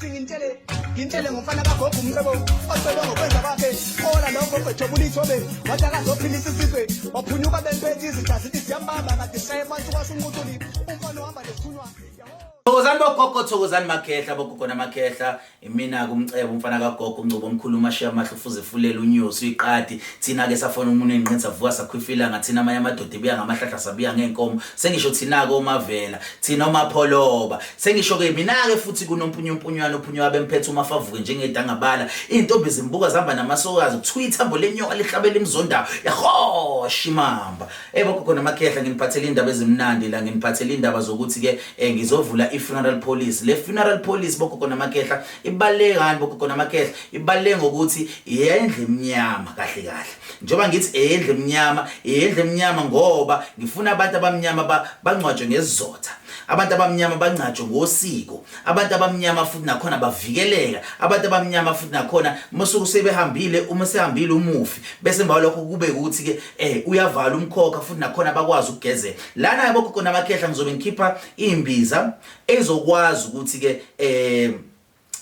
ngintshele ngomfana kagogo umcebo ocebe ngokwenza kwakhe ola lokho kwejobula ithobe wathi akazophilisa isizwe waphunyuka bempethe izitha zithi siyambamba kade sayemantu kwasumuthuli umfana ohamba nesithunywa. Thokozani bogogo, thokozani makhehla bogogo namakhehla. Mina kumcebo umfana kagogo umcubo omkhulu umashiya amahlo fuze fulela unyosi uyiqadi. Thina ke safona umuntu enqinza vuka sakhwifila ngathina amanye amadoda ebuya ngamahlahla sabuya ngenkomo. Sengisho thina ke omavela, thina omapholoba. Sengisho ke mina ke futhi kunompunyumponywana ophunywa bemphethe umafavuke njengedangabala. Intombi zimbuka zihamba namasokazi kuthiwa ithambo lenyoka lihlabela imzondayo. Yahoshi mamba. Bogogo namakhehla nginiphathele indaba ezimnandi la, nginiphathele indaba zokuthi ke ngizovula i-funeral police. Le funeral police bogogo namakhehla ibaleke ngani bogogo namakhehla? Ibaleke ngokuthi yendle emnyama kahle kahle. Njoba ngithi yendle emnyama ngoba ngifuna abantu abamnyama bangcwatshwe ngesizotha. Abantu abamnyama bangcatshwe ngosiko. Abantu abamnyama futhi nakhona bavikeleka. Abantu abamnyama futhi nakhona musuku sebehambile, uma sehambile umufi bese emva lokho kube ukuthi ke uyavala umkhokha futhi nakhona bakwazi ukugezela. Lana bogogo namakhehla ngizobe ngikhipha imbiza ezokwazi ukuthi ke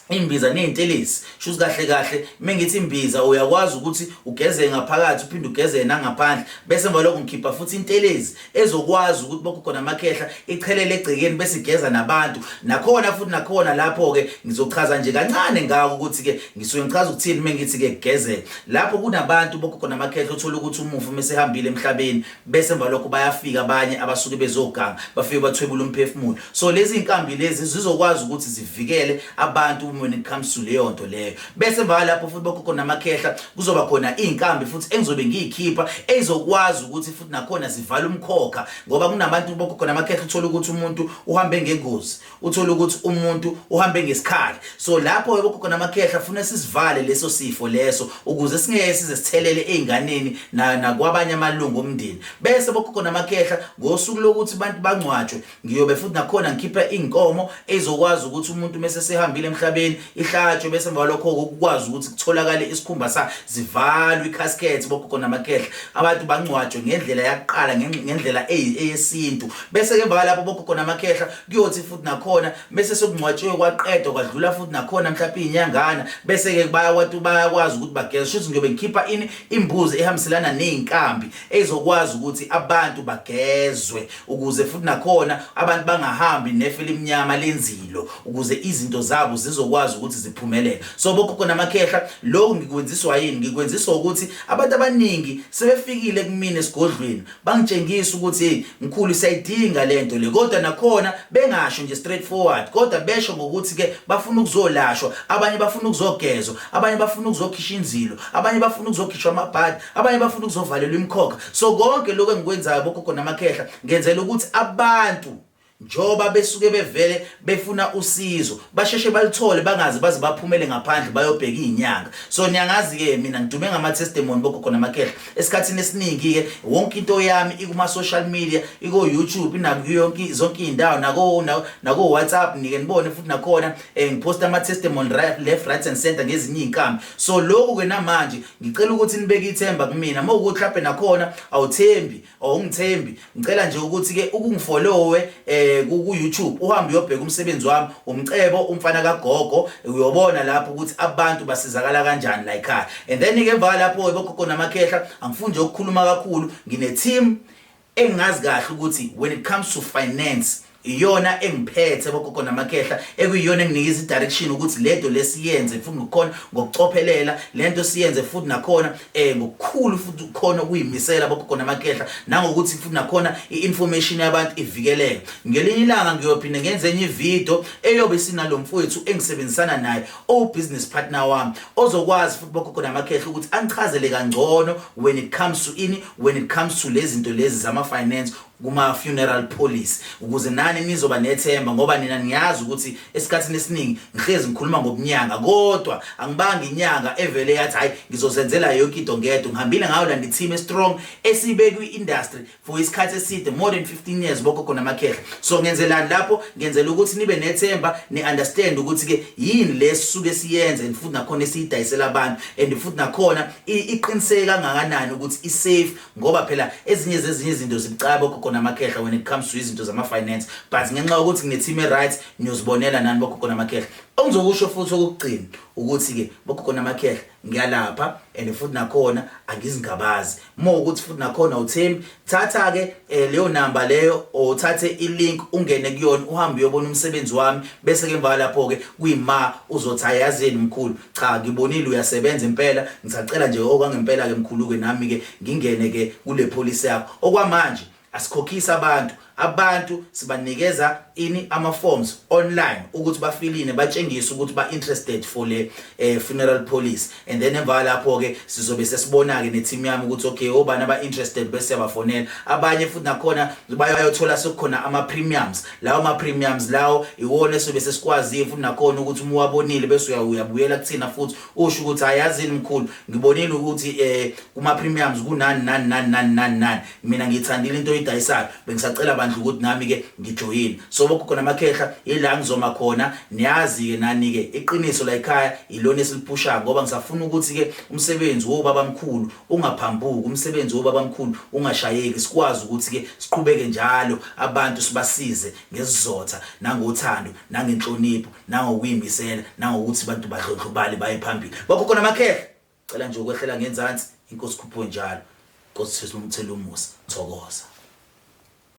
imbiza nezintelezi shuthi kahle kahle mengithi imbiza uyakwazi ukuthi ugeze ngaphakathi uphinde ugeze nangaphandle bese emva lokho ngikhipha futhi intelezi ezokwazi ukuthi bogogo namakhehla ichelele egcekeni bese igeza nabantu nakhona futhi nakhona lapho ke ngizochaza nje kancane ngako ukuthi ke ngisuke ngichaza ukuthini mengithi ke kugezela lapho kunabantu bogogo namakhehla uthola ukuthi umufi mesehambile emhlabeni bese emva lokho bayafika abanye abasuke bezoganga bafike bathwebula umphefumulo. So lezi inkambi lezi zizokwazi ukuthi zivikele abantu when it comes to leyo nto leyo. Bese emva lapho futhi bogogo namakhehla kuzoba khona inkambi futhi engizobe ngiyikhipha ezokwazi ukuthi futhi nakhona zivala umkhokha ngoba kunabantu bogogo namakhehla uthola ukuthi umuntu uhambe ngengozi, uthola ukuthi umuntu uhambe ngesikhali. So lapho bogogo namakhehla funa sisivale leso sifo leso ukuze singeke size sithelele einganeni nakwabanye amalungu omndeni. Bese bogogo namakhehla ngosuku lokuthi abantu bangcwatshwe ngiyobe futhi nakhona ngikhipha inkomo ezokwazi ukuthi umuntu mase sehambile emhlabeni ihlatshwe bese emva lokho ukwazi ukuthi kutholakale isikhumba sa zivalwe icasket bogogo namakhehla abantu bangcwatshwe ngendlela yaqala ngendlela eyesintu. Bese ke emva lapho bogogo namakhehla kuyothi futhi nakhona bese sokungcwatshiwe kwaqedwa kwadlula futhi nakhona mhlawumbe inyangana bese ke bayakwazi ukuthi bageze. Shuthi ngiyobe ngikhipha imbuzi ehambiselana nezinkambi ezokwazi ukuthi abantu bagezwe ukuze futhi nakhona abantu bangahambi nefe lemnyama lenzilo ukuze izinto zabo zizokwazi ukuthi ziphumelele. So bogogo namakhehla lokho ngikwenziswa yini? Ngikwenziswa ukuthi abantu abaningi sebefikile kumina esigodlweni bangitshengisa ukuthi mkhulu sayidinga lento le kodwa nakhona bengasho nje straightforward kodwa besho ngokuthi ke bafuna ukuzolashwa, abanye bafuna ukuzogezwa, abanye bafuna ukuzokhishwa inzilo, abanye bafuna ukuzokhishwa amabhadi, abanye bafuna ukuzovalelwa imkhokha. So konke lokho engikwenzayo bogogo namakhehla ngenzela ukuthi abantu njoba besuke bevele befuna usizo basheshe balithole bangazi baze baphumele ngaphandle bayobheka izinyanga. So niyangazi ke mina ngidume ngama testimony bogogo namakhehla esikhathini esiningi ke wonke into yami ikuma social media, iko YouTube, inaku yonke zonke izindawo nako WhatsApp nike nibone futhi nakhona ngiposta ama testimony left right and center ngezinye inkambi. So lokho ke namanje ngicela ukuthi nibeke ithemba kumina mawukuthi laphe nakhona awuthembi awungithembi ngicela nje ukuthi ke ukungifollowe ku YouTube uhambe uyobheka umsebenzi wami umcebo umfana kagogo uyobona lapho ukuthi abantu basizakala kanjani la ekhaya. And then ke emva lapho bogogo namakhehla angifuni nje ukukhuluma kakhulu, ngine team engazi kahle ukuthi when it comes to finance iyona engiphethe bogogo namakhehla ekuyiyona enginikeza direction ukuthi lento lesiyenze futhi ngokukhona ngokucophelela lento siyenze futhi nakhona ngokukhulu futhi ukhona ukuyimisela bogogo namakhehla nangokuthi futhi nakhona iinformation yabantu ivikeleke. Ngelinye ilanga ngiyophinda ngenze enye video eyobe sinalo mfowethu engisebenzisana naye business partner wami ozokwazi futhi bogogo namakhehla ukuthi angichazele kangcono when it comes to lezi zinto lezi zama finance kuma funeral police ukuze nani nizoba nethemba ngoba nina niyazi ukuthi esikhathini esiningi ngihlezi ngikhuluma ngobunyanga kodwa angibanga inyanga evele yathi hayi ngizozenzela yonke into ngedwa. Ngihambile ngayo la team strong esibe kwi-industry for isikhathi eside more than 15 years bogogo namakhehla. So ngenzelani lapho? Ngenzela ukuthi nibe nethemba ni understand ukuthi ke yini lesisuke siyenze and futhi nakhona esiyidayisela abantu and futhi nakhona iqiniseka kangakanani ukuthi i safe ngoba phela ezinye zezinye izinto zibucaba bogogo bogogo namakhehla when it comes to izinto zama finance, but ngenxa ukuthi ngine team right niyozibonela nani bogogo namakhehla. Ongizokusho futhi okugcina ukuthi ke bogogo namakhehla ngiyalapha and futhi nakhona angizingabazi. Mo ukuthi futhi nakhona uThembi thatha ke leyo number leyo othathe ilink ungene kuyona uhambe uyobona umsebenzi wami bese ke emva lapho ke kuyima uzothi yazeni mkhulu cha ngibonile uyasebenza impela ngisacela nje okwangempela ke mkhulu ke nami ke ngingene ke kule police yakho okwamanje asikhokhisa abantu sibanikeza ini ama forms online ukuthi bafiline batshengise ukuthi ba interested for le funeral police and then emva lapho ke sizobe sesibona ke ne team yami ukuthi okay obani aba interested bese yabafonela abanye futhi nakhona bayothola sekukhona ama premiums lawo ama premiums lawo iwona sobe sesikwazi futhi nakhona ukuthi uma wabonile bese uyabuyela kuthina futhi usho ukuthi ayazini mkhulu ngibonile ukuthi kuma premiums kunani mina ngithandile into oyidayisayo bengisacela bandla ukuthi nami ke ngijoyini so bogogo namakhehla ila ngizoma khona niyazi ke nani ke iqiniso la ekhaya ilona esilipusha ngoba ngisafuna ukuthi ke umsebenzi wobaba mkhulu ungaphambuki umsebenzi wobaba mkhulu ungashayeki sikwazi ukuthi ke siqhubeke njalo abantu sibasize ngesizotha nangothando nangenhlonipho nangokuyimisela nangokuthi abantu badlondlobale baye phambili bogogo namakhehla cela nje ukwehlela ngenzansi inkosi khupho njalo Nkosi Sithelo umusa thokoza.